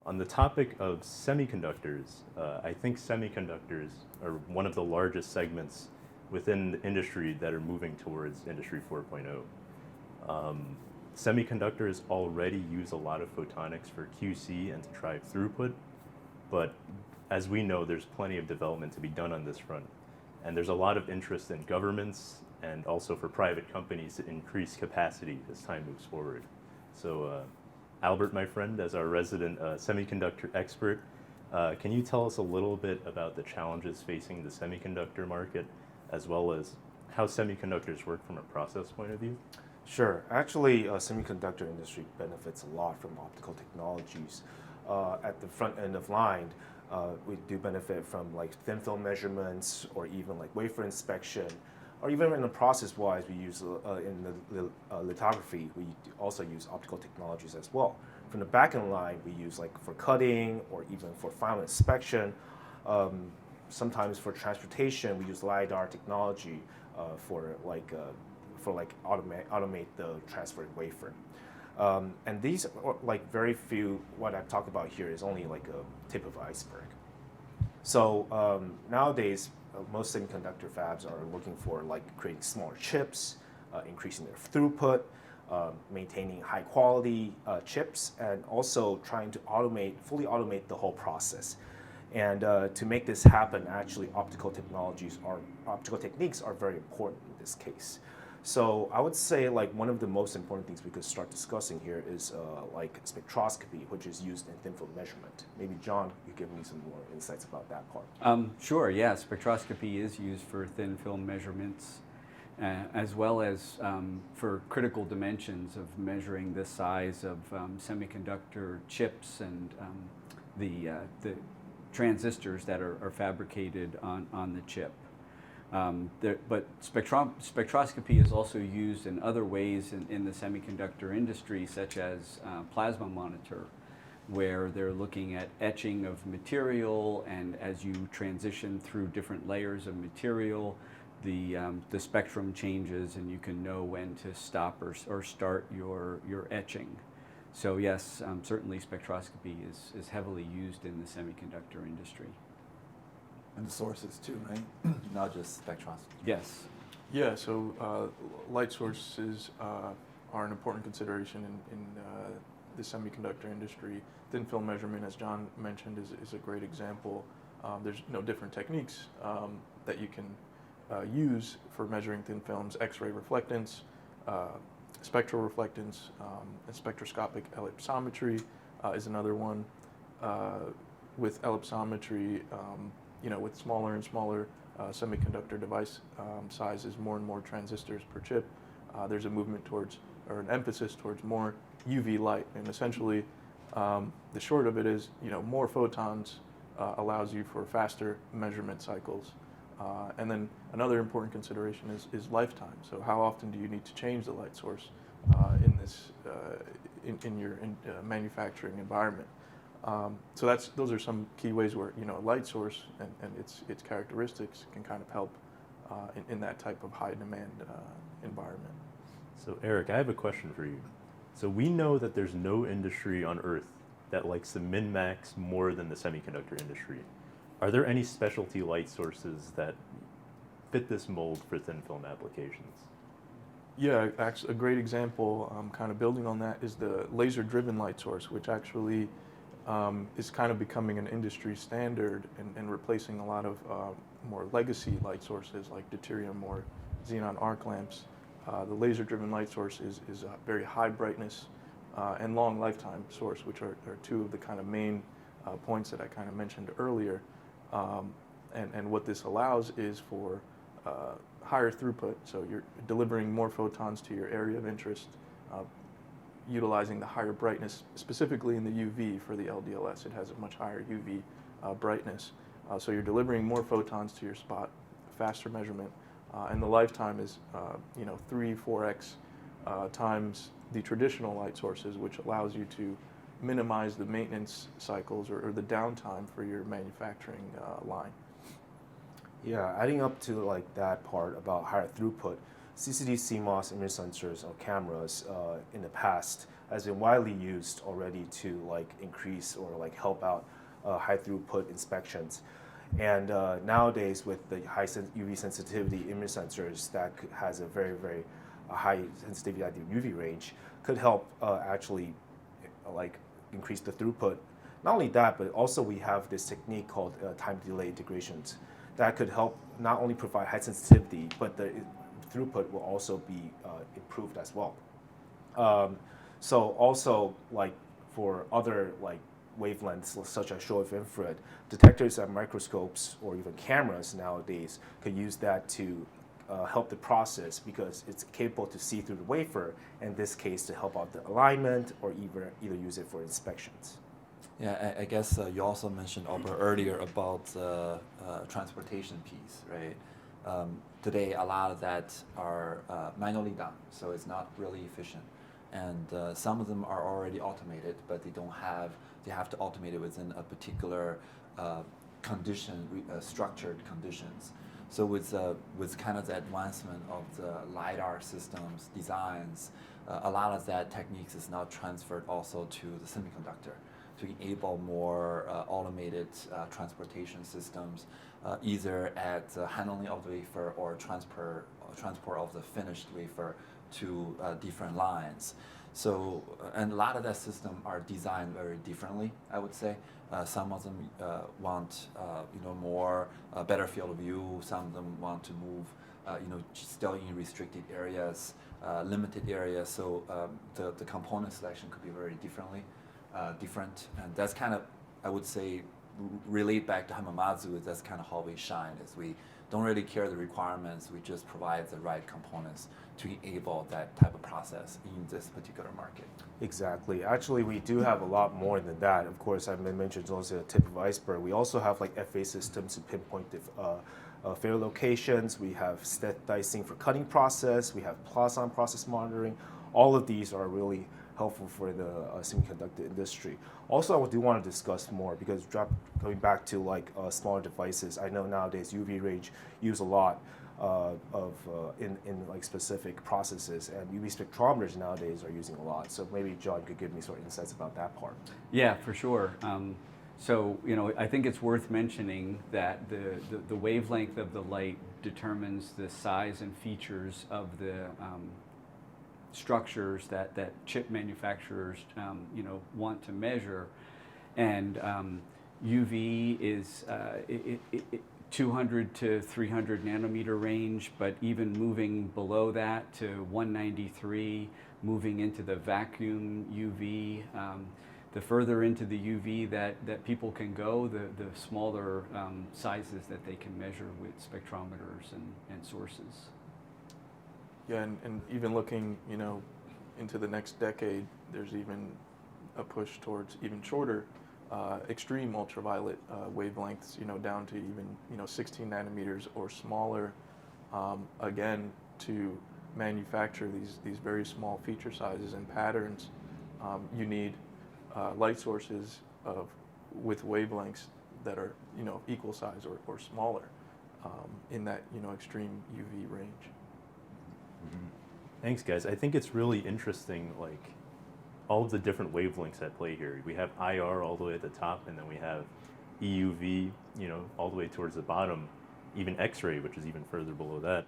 On the topic of semiconductors, I think semiconductors are one of the largest segments within the industry that are moving towards Industry 4.0. Semiconductors already use a lot of photonics for QC and to drive throughput, but as we know, there's plenty of development to be done on this front. And there's a lot of interest in governments and also for private companies to increase capacity as time moves forward. So Albert, my friend, as our resident semiconductor expert, can you tell us a little bit about the challenges facing the semiconductor market, as well as how semiconductors work from a process point of view? Sure. Actually, semiconductor industry benefits a lot from optical technologies. At the front end of line, we do benefit from like thin film measurements, or even like wafer inspection, or even in the process-wise, we use in the lithography, we also use optical technologies as well. From the back end line, we use like for cutting, or even for final inspection. Sometimes for transportation, we use LiDAR technology for automate the transferred wafer. And these are like very few, what I've talked about here is only like a tip of the iceberg. So nowadays, most semiconductor fabs are looking for like creating smaller chips, increasing their throughput, maintaining high quality chips, and also trying to fully automate the whole process. And to make this happen, actually optical techniques are very important in this case. So I would say like one of the most important things we could start discussing here is like spectroscopy, which is used in thin film measurement. Maybe John, you give me some more insights about that part. Sure, yeah, spectroscopy is used for thin film measurements, as well as for critical dimensions of measuring the size of semiconductor chips and the transistors that are fabricated on the chip. But spectroscopy is also used in other ways in the semiconductor industry, such as plasma monitor, where they're looking at etching of material, and as you transition through different layers of material, the spectrum changes, and you can know when to stop or start your etching. So yes, certainly spectroscopy is heavily used in the semiconductor industry. And the sources too, right? Not just spectroscopy. Yes. Yeah, so light sources are an important consideration in the semiconductor industry. Thin film measurement, as John mentioned, is a great example. There's different techniques that you can use for measuring thin films. X-ray reflectance, spectral reflectance, and spectroscopic ellipsometry is another one. With ellipsometry, with smaller and smaller semiconductor device sizes, more and more transistors per chip, there's a movement towards, or an emphasis towards more UV light. And essentially, the short of it is, more photons allows you for faster measurement cycles. And then another important consideration is lifetime. So how often do you need to change the light source in your manufacturing environment? So those are some key ways where a light source and its characteristics can kind of help in that type of high demand environment. So Eric, I have a question for you. So we know that there's no industry on Earth that likes to min-max more than the semiconductor industry. Are there any specialty light sources that fit this mold for thin film applications? Yeah, actually, a great example, kind of building on that, is the laser-driven light source, which actually is kind of becoming an industry standard and replacing a lot of more legacy light sources like deuterium or xenon arc lamps. The laser-driven light source is a very high brightness and long lifetime source, which are two of the kind of main points that I kind of mentioned earlier. And what this allows is for higher throughput, so you're delivering more photons to your area of interest, utilizing the higher brightness, specifically in the UV for the LDLS. It has a much higher UV brightness. So you're delivering more photons to your spot, faster measurement, and the lifetime is 3-4x times the traditional light sources, which allows you to minimize the maintenance cycles or the downtime for your manufacturing line. Yeah, adding up to like that part about higher throughput, CCD CMOS image sensors or cameras in the past has been widely used already to like increase or like help out high throughput inspections. And nowadays, with the high UV sensitivity image sensors that has a very high sensitivity at the UV range, could help actually like increase the throughput. Not only that, but also we have this technique called time delay integrations that could help not only provide high sensitivity, but the throughput will also be improved as well. So also like for other like wavelengths such as short-wave infrared, detectors and microscopes or even cameras nowadays could use that to help the process because it's capable to see through the wafer, in this case to help out the alignment or either use it for inspections. Yeah, I guess you also mentioned Albert earlier about the transportation piece, right? Today, a lot of that are manually done, so it's not really efficient. And some of them are already automated, but they have to automate it within a particular structured conditions. So with kind of the advancement of the LiDAR systems, designs, a lot of that techniques is now transferred also to the semiconductor to enable more automated transportation systems, either at the handling of the wafer or transport of the finished wafer to different lines. So, and a lot of that system are designed very differently, I would say. Some of them want, more better field of view. Some of them want to move, still in restricted areas, limited areas. So the component selection could be very different. And that's kind of, I would say, relate back to Hamamatsu. That's kind of how we shine. Is we don't really care the requirements. We just provide the right components to enable that type of process in this particular market. Exactly. Actually, we do have a lot more than that. Of course, I mentioned also the tip of the iceberg. We also have like FA systems to pinpoint the failure locations. We have step dicing for cutting process. We have Plazon process monitoring. All of these are really helpful for the semiconductor industry. Also, I do want to discuss more because going back to like smaller devices, I know nowadays UV range use a lot in like specific processes, and UV spectrometers nowadays are using a lot. So maybe John could give me sort of insights about that part. Yeah, for sure. So, I think it's worth mentioning that the wavelength of the light determines the size and features of the structures that chip manufacturers want to measure, and UV is 200 to 300 nanometer range, but even moving below that to 193, moving into the vacuum UV. The further into the UV that people can go, the smaller sizes that they can measure with spectrometers and sources. Yeah, and even looking, into the next decade, there's even a push towards even shorter, extreme ultraviolet wavelengths, down to even, 16 nanometers or smaller, again, to manufacture these very small feature sizes and patterns. You need light sources with wavelengths that are, equal size or smaller in that, extreme UV range. Thanks, guys. I think it's really interesting, like, all of the different wavelengths at play here. We have IR all the way at the top, and then we have EUV, all the way towards the bottom, even X-ray, which is even further below that.